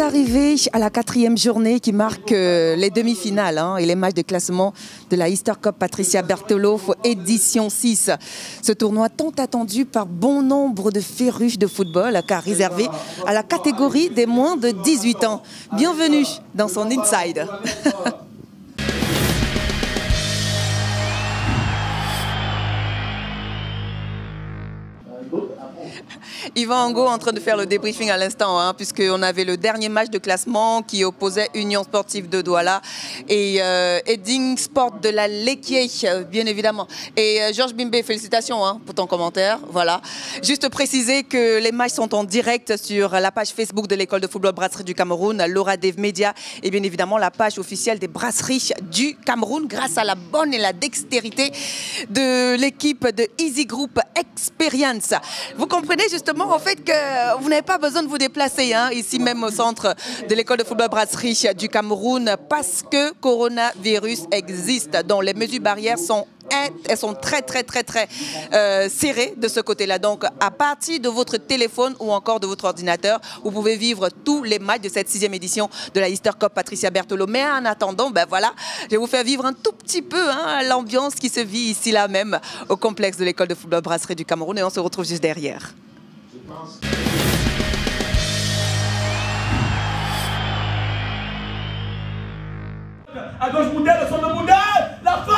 sommes arrivés à la 4e journée qui marque les demi-finales et les matchs de classement de la Easter Cup Patricia Berthelot édition 6. Ce tournoi tant attendu par bon nombre de férus de football car réservé à la catégorie des moins de 18 ans. Bienvenue dans son Inside. Yvan Angot en train de faire le débriefing à l'instant, puisqu'on avait le dernier match de classement qui opposait Union Sportive de Douala et Edding Sport de la Lequier, bien évidemment. Et Georges Bimbe, félicitations pour ton commentaire. Voilà. Juste préciser que les matchs sont en direct sur la page Facebook de l'école de football Brasserie du Cameroun, Laura Dev Media, et bien évidemment la page officielle des Brasseries du Cameroun, grâce à la bonne et la dextérité de l'équipe de Easy Group Experience. Vous comprenez justement en fait que vous n'avez pas besoin de vous déplacer ici même au centre de l'école de football Brasserie du Cameroun parce que coronavirus existe, dont les mesures barrières sont très serrées de ce côté-là. Donc, à partir de votre téléphone ou encore de votre ordinateur, vous pouvez vivre tous les matchs de cette 6e édition de la Easter Cup Patricia Berthelot. Mais en attendant, voilà, je vais vous faire vivre un tout petit peu l'ambiance qui se vit ici là même au complexe de l'école de football Brasserie du Cameroun et on se retrouve juste derrière. À gauche Moudel, le son de Moudel, la frappe.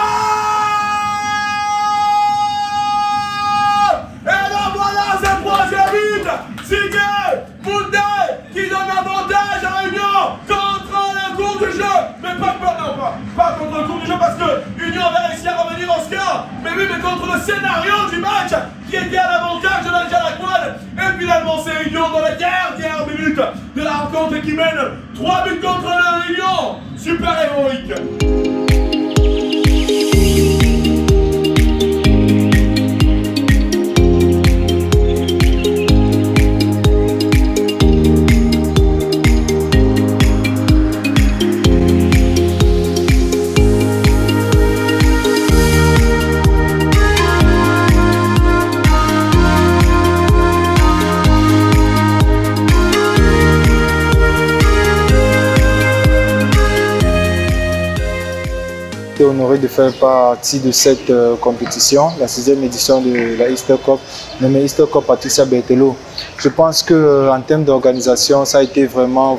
Et là voilà, c'est projet but signé Moudel qui donne avantage à Union contre le cours du jeu. Mais pas contre le cours du jeu parce que Union avait réussi à revenir au score. Mais oui, mais contre le scénario du match qui était à l'avantage de l'Algérie. Et finalement, c'est Union dans la dernière minute de la rencontre qui mène 3 buts contre la Union. Super héroïque. Honoré de faire partie de cette compétition, la 6e édition de la Easter Cup, nommée Easter Cup Patricia Berthelot. Je pense qu'en termes d'organisation, ça a été vraiment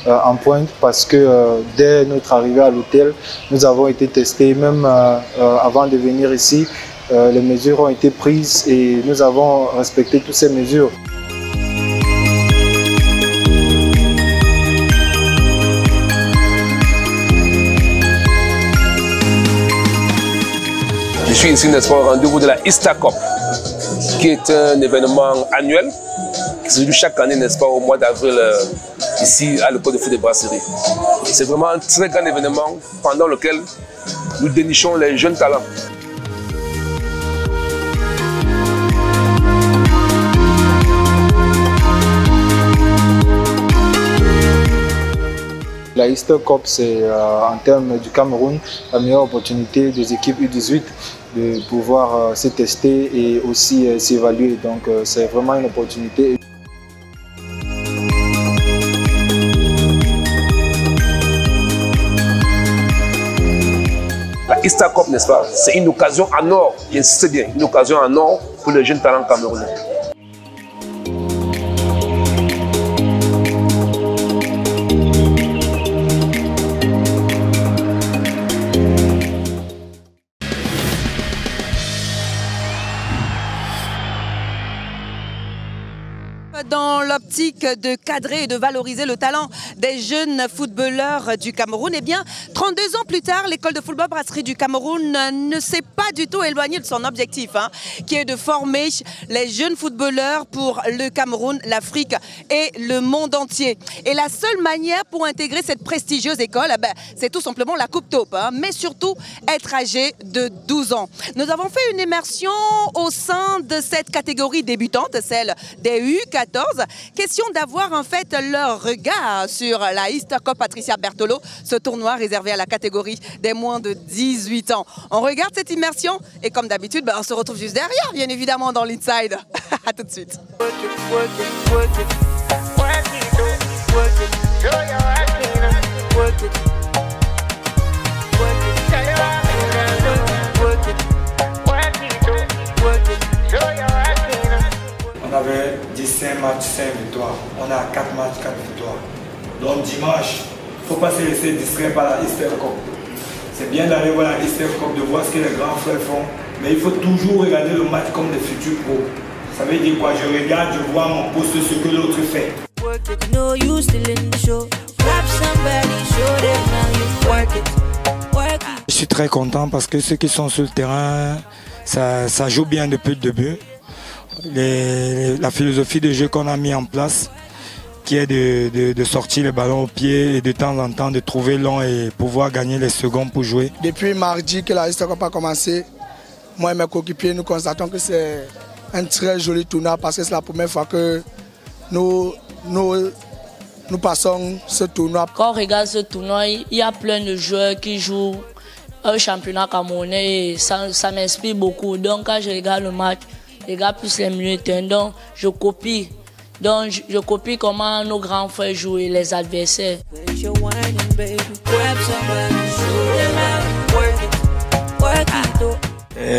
en pointe parce que dès notre arrivée à l'hôtel, nous avons été testés, même avant de venir ici, les mesures ont été prises et nous avons respecté toutes ces mesures. Je suis ici, n'est-ce pas, au rendez-vous de la Easter Cup, qui est un événement annuel qui se joue chaque année, n'est-ce pas, au mois d'avril, ici à l'école de foot de Brasserie. C'est vraiment un très grand événement pendant lequel nous dénichons les jeunes talents. La Easter Cup, c'est en termes du Cameroun la meilleure opportunité des équipes U18 de pouvoir se tester et aussi s'évaluer. Donc c'est vraiment une opportunité. La Easter Cup, n'est-ce pas, c'est une occasion en or, j'insiste bien, une occasion en or pour les jeunes talents camerounais. Dans l'optique de cadrer et de valoriser le talent des jeunes footballeurs du Cameroun, eh bien, 32 ans plus tard, l'école de football Brasserie du Cameroun ne s'est pas du tout éloignée de son objectif, qui est de former les jeunes footballeurs pour le Cameroun, l'Afrique et le monde entier. Et la seule manière pour intégrer cette prestigieuse école, c'est tout simplement la Coupe Taupe, mais surtout être âgé de 12 ans. Nous avons fait une immersion au sein de cette catégorie débutante, celle des U14. Question d'avoir en fait leur regard sur la Easter Cup Patricia Berthelot, ce tournoi réservé à la catégorie des moins de 18 ans. On regarde cette immersion et comme d'habitude, on se retrouve juste derrière, bien évidemment, dans l'Inside. À tout de suite. On avait 15 matchs, 5 victoires. On a 4 matchs, 4 victoires. Donc dimanche, il ne faut pas se laisser distraire par la Easter Cup. C'est bien d'aller voir la Easter Cup, de voir ce que les grands frères font. Mais il faut toujours regarder le match comme des futurs pros. Ça veut dire quoi? Je regarde, je vois mon poste, ce que l'autre fait. Je suis très content parce que ceux qui sont sur le terrain, ça joue bien depuis le début. La philosophie de jeu qu'on a mis en place, qui est de sortir le ballon au pied et de temps en temps de trouver long et pouvoir gagner les secondes pour jouer. Depuis mardi que la Easter Cup a commencé, moi et mes coéquipiers, nous constatons que c'est un très joli tournoi parce que c'est la première fois que nous passons ce tournoi. Quand on regarde ce tournoi, il y a plein de joueurs qui jouent au championnat camerounais et ça m'inspire beaucoup. Donc quand je regarde le match, je regarde plus les minutes, donc je copie. Donc je copie comment nos grands frères jouent et les adversaires.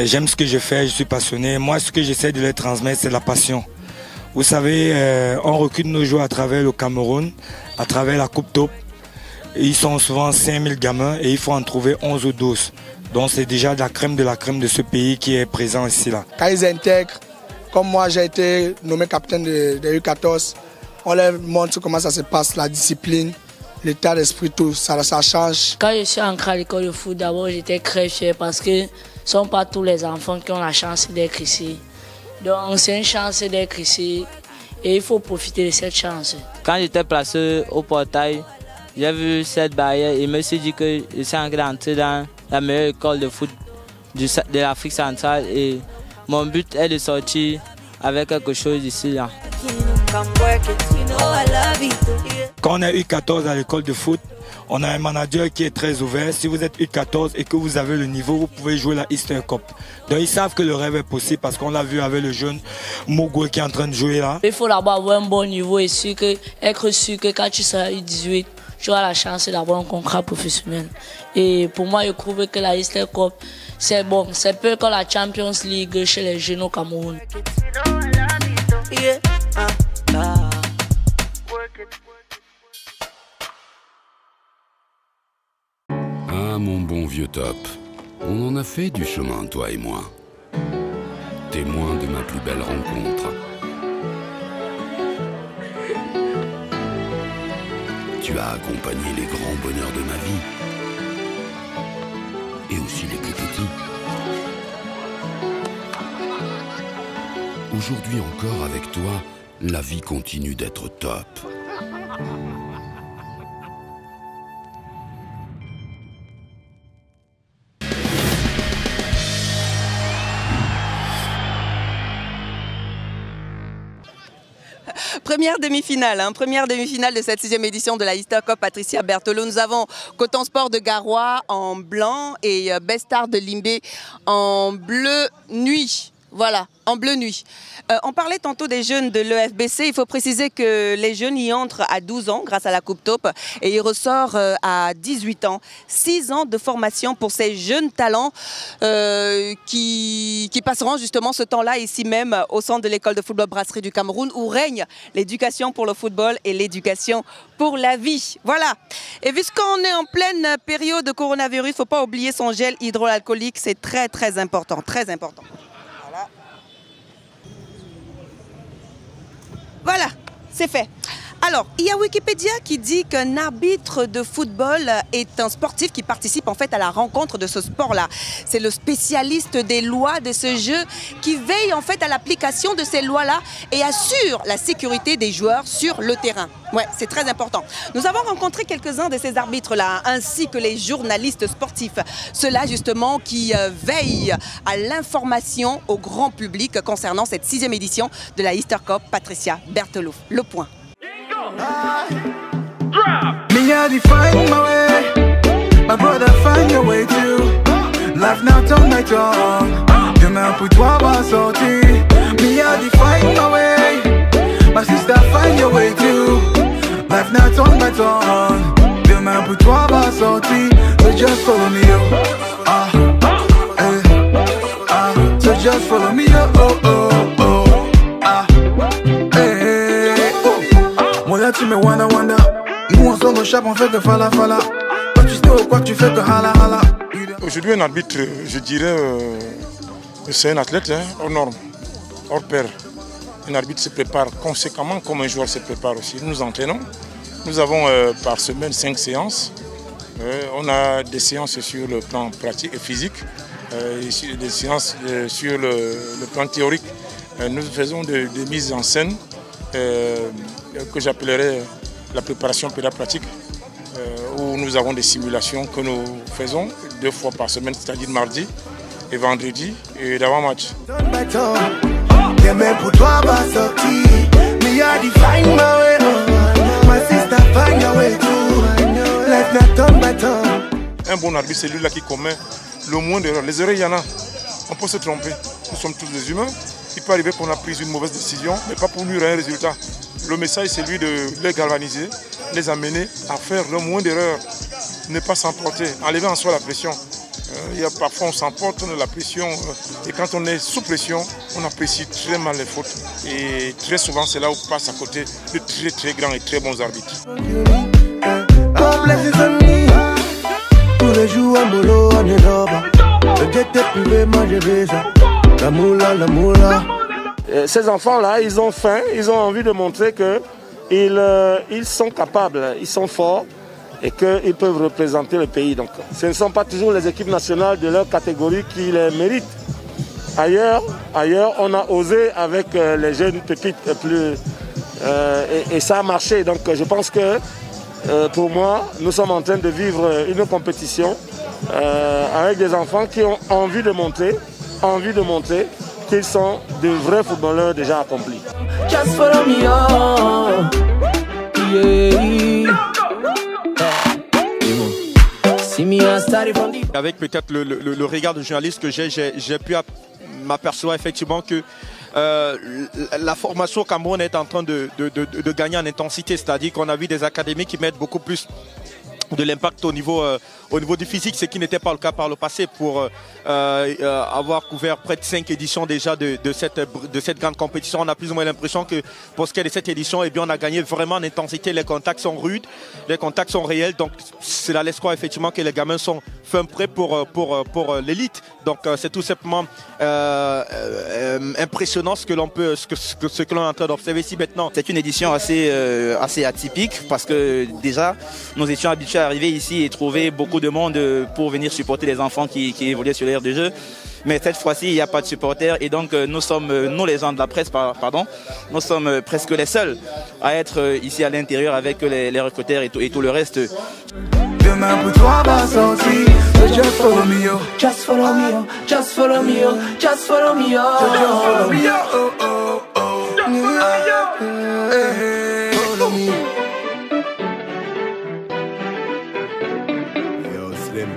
J'aime ce que je fais, je suis passionné. Moi, ce que j'essaie de leur transmettre, c'est la passion. Vous savez, on recrute nos joueurs à travers le Cameroun, à travers la Coupe Top. Ils sont souvent 5000 gamins et il faut en trouver 11 ou 12. Donc c'est déjà de la crème de ce pays qui est présent ici. Là. Quand ils intègrent, comme moi j'ai été nommé capitaine de U14, on leur montre comment ça se passe, la discipline, l'état d'esprit, tout, ça change. Quand je suis entré à l'école de foot, d'abord j'étais très fier parce que ce ne sont pas tous les enfants qui ont la chance d'être ici. Donc c'est une chance d'être ici et il faut profiter de cette chance. Quand j'étais placé au portail, j'ai vu cette barrière et je me suis dit que je suis en train d'entrer dans la meilleure école de foot de l'Afrique centrale et mon but est de sortir avec quelque chose ici. Là. Quand on est U14 à l'école de foot, on a un manager qui est très ouvert. Si vous êtes U14 et que vous avez le niveau, vous pouvez jouer la Easter Cup. Donc ils savent que le rêve est possible parce qu'on l'a vu avec le jeune Mogo qui est en train de jouer là. Il faut d'abord avoir un bon niveau et être sûr que quand tu seras U18, tu auras la chance d'avoir un contrat professionnel. Et pour moi, je trouve que la Easter Cup, c'est bon. C'est peu comme la Champions League chez les jeunes au Cameroun. Ah, mon bon vieux Top, on en a fait du chemin, toi et moi. Témoin de ma plus belle rencontre. Tu as accompagné les grands bonheurs de ma vie. Et aussi les plus petits. Aujourd'hui encore avec toi, la vie continue d'être top. Première demi-finale de cette 6e édition de la Easter Cup Patricia Berthelot. Nous avons Coton Sport de Garoua en blanc et Bestar de Limbé en bleu nuit. Voilà, en bleu nuit. On parlait tantôt des jeunes de l'EFBC. Il faut préciser que les jeunes y entrent à 12 ans grâce à la Coupe Top et ils ressortent à 18 ans. 6 ans de formation pour ces jeunes talents qui passeront justement ce temps-là ici même au centre de l'école de football Brasserie du Cameroun où règne l'éducation pour le football et l'éducation pour la vie. Voilà. Et puisqu'on est en pleine période de coronavirus, il ne faut pas oublier son gel hydroalcoolique. C'est très très important, très important. Voilà, c'est fait. Alors, il y a Wikipédia qui dit qu'un arbitre de football est un sportif qui participe en fait à la rencontre de ce sport-là. C'est le spécialiste des lois de ce jeu qui veille en fait à l'application de ces lois-là et assure la sécurité des joueurs sur le terrain. Ouais, c'est très important. Nous avons rencontré quelques-uns de ces arbitres-là, ainsi que les journalistes sportifs. Ceux-là justement qui veillent à l'information au grand public concernant cette 6e édition de la Easter Cup Patricia Berthelot. Le point. Me I define my way, my brother find your way too. Life now turn night on, demain pour toi va sortir. Me I define my way, my sister find your way too. Life now turn by turn. Demain pour toi va sortir. So just follow me, yo. So just follow me, yo. Moi là tu me wanda. Nous on s'en chape, on fait que fala. Toi tu sais quoi tu fais que hala. Aujourd'hui un arbitre, je dirais, c'est un athlète hors norme, hors pair. Un arbitre se prépare conséquemment comme un joueur se prépare aussi. Nous nous entraînons. Nous avons par semaine 5 séances. On a des séances sur le plan pratique et physique, des séances sur le plan théorique. Nous faisons des mises en scène que j'appellerais la préparation pédapratique, où nous avons des simulations que nous faisons 2 fois par semaine, c'est-à-dire mardi et vendredi et d'avant-match. Demain pour toi va sortir. Me I define my way. My sister find your way too. Life not turn by turn. Un bon arbitre, c'est lui-là qui commet le moins d'erreurs. Les erreurs, il y en a. On peut se tromper. Nous sommes tous des humains. Il peut arriver qu'on a pris une mauvaise décision, mais pas pour nuire à un résultat. Le message, c'est lui de les galvaniser, les amener à faire le moins d'erreurs. Ne pas s'emporter, enlever en soi la pression. Parfois on s'emporte, on a la pression, et quand on est sous pression, on apprécie très mal les fautes. Et très souvent, c'est là où on passe à côté de très grands et très bons arbitres. Ces enfants-là, ils ont faim, ils ont envie de montrer qu'ils sont capables, ils sont forts, et qu'ils peuvent représenter le pays. Donc, ce ne sont pas toujours les équipes nationales de leur catégorie qui les méritent. Ailleurs, on a osé avec les jeunes pépites plus, et ça a marché. Donc, je pense que pour moi, nous sommes en train de vivre une compétition avec des enfants qui ont envie de montrer qu'ils sont de vrais footballeurs déjà accomplis. Just follow me, Avec peut-être le regard de journaliste que j'ai pu m'apercevoir effectivement que la formation au Cameroun est en train de gagner en intensité, c'est-à-dire qu'on a vu des académies qui mettent beaucoup plus de l'impact au niveau du physique, ce qui n'était pas le cas par le passé, pour avoir couvert près de 5 éditions déjà de cette grande compétition. On a plus ou moins l'impression que pour ce qui est de cette édition, eh bien, on a gagné vraiment en intensité. Les contacts sont rudes, les contacts sont réels, donc cela laisse croire effectivement que les gamins sont fin prêts pour l'élite. Donc c'est tout simplement impressionnant ce que l'on est en train d'observer ici maintenant. C'est une édition assez atypique parce que déjà nous étions habitués à arriver ici et trouver beaucoup de monde pour venir supporter les enfants qui évoluaient sur l'aire de jeu. Mais cette fois-ci, il n'y a pas de supporters et donc nous les gens de la presse, nous sommes presque les seuls à être ici à l'intérieur avec les recruteurs et tout le reste. Demain pour toi va sortir. Just follow me, yo. Just follow me, yo. Just follow me, yo. Just follow me, yo. Just follow me, yo. Follow me. Yo, Slim.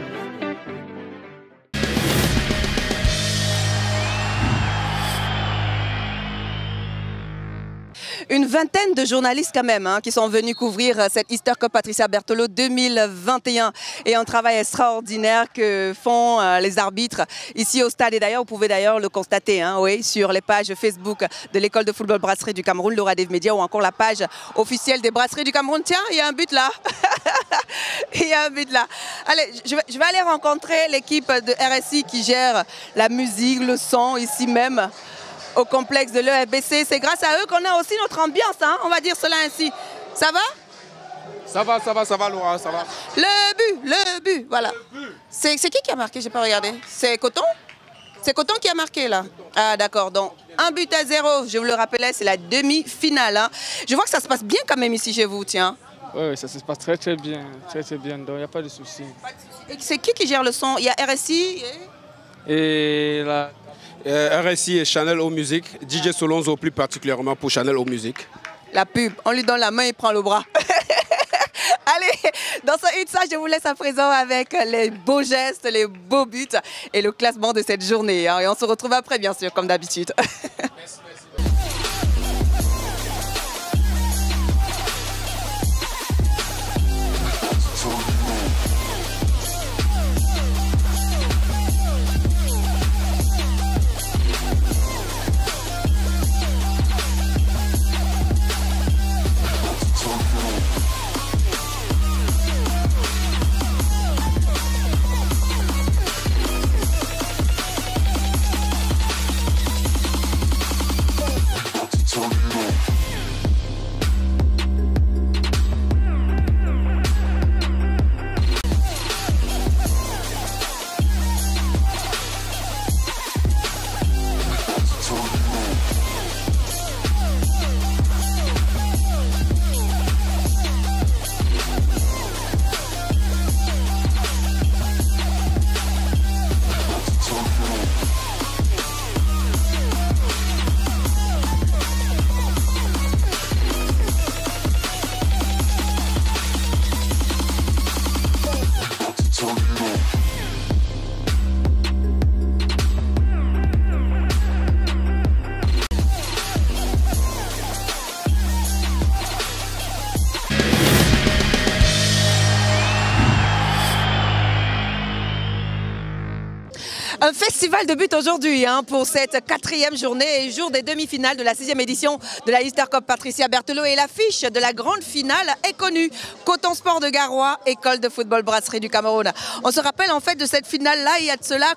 Une vingtaine de journalistes quand même qui sont venus couvrir cette Easter Cup Patricia Berthelot 2021 et un travail extraordinaire que font les arbitres ici au stade. Et d'ailleurs, vous pouvez d'ailleurs le constater sur les pages Facebook de l'école de football Brasserie du Cameroun, Laura Dave Media, ou encore la page officielle des Brasseries du Cameroun. Tiens, il y a un but là. Il y a un but là. Allez, je vais aller rencontrer l'équipe de RSI qui gère la musique, le son ici même au complexe de l'EFBC. C'est grâce à eux qu'on a aussi notre ambiance, on va dire cela ainsi. Ça va? Ça va Laura, ça va. Le but, voilà. C'est qui a marqué? J'ai pas regardé. C'est Coton? C'est Coton qui a marqué là. Ah d'accord, donc 1-0, je vous le rappelais, c'est la demi-finale. Je vois que ça se passe bien quand même ici chez vous, tiens. Oui, ça se passe très bien, donc il n'y a pas de souci. Et c'est qui gère le son? Il y a RSI et la... RSI et Channel O Music, DJ Solonzo plus particulièrement pour Channel O Music. La pub, on lui donne la main, il prend le bras. Allez, dans ce hit, je vous laisse à présent avec les beaux gestes, les beaux buts et le classement de cette journée. Et on se retrouve après, bien sûr, comme d'habitude. Merci. Un festival de buts aujourd'hui pour cette 4e journée et jour des demi-finales de la 6e édition de la Easter Cup Patricia Berthelot. Et l'affiche de la grande finale est connue. Coton Sport de Garoua, école de football Brasserie du Cameroun. On se rappelle en fait de cette finale-là il y a de cela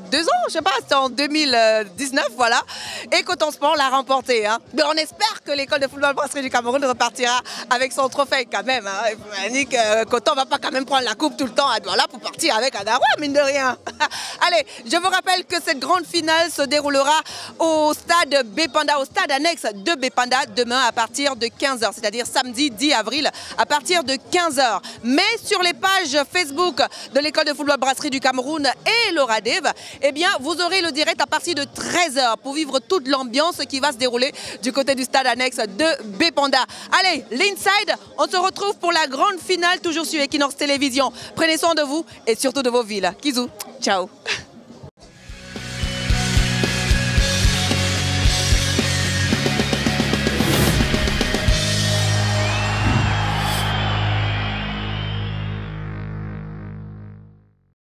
2 ans, je sais pas, c'était en 2019, voilà. Et Coton Sport l'a remporté. Mais on espère que l'école de football Brasserie du Cameroun repartira avec son trophée quand même. Yannick, Coton va pas quand même prendre la coupe tout le temps à Douala pour partir avec à Garoua, mine de rien. Allez, je vous rappelle que cette grande finale se déroulera au stade Bépanda, au stade annexe de Bépanda, demain à partir de 15h, c'est-à-dire samedi 10 avril à partir de 15h. Mais sur les pages Facebook de l'école de football Brasserie du Cameroun et l'Oradev, eh bien, vous aurez le direct à partir de 13h pour vivre toute l'ambiance qui va se dérouler du côté du stade annexe de Bépanda. Allez, l'Inside, on se retrouve pour la grande finale, toujours sur Equinox Télévision. Prenez soin de vous et surtout de vos villes. Kizou, ciao.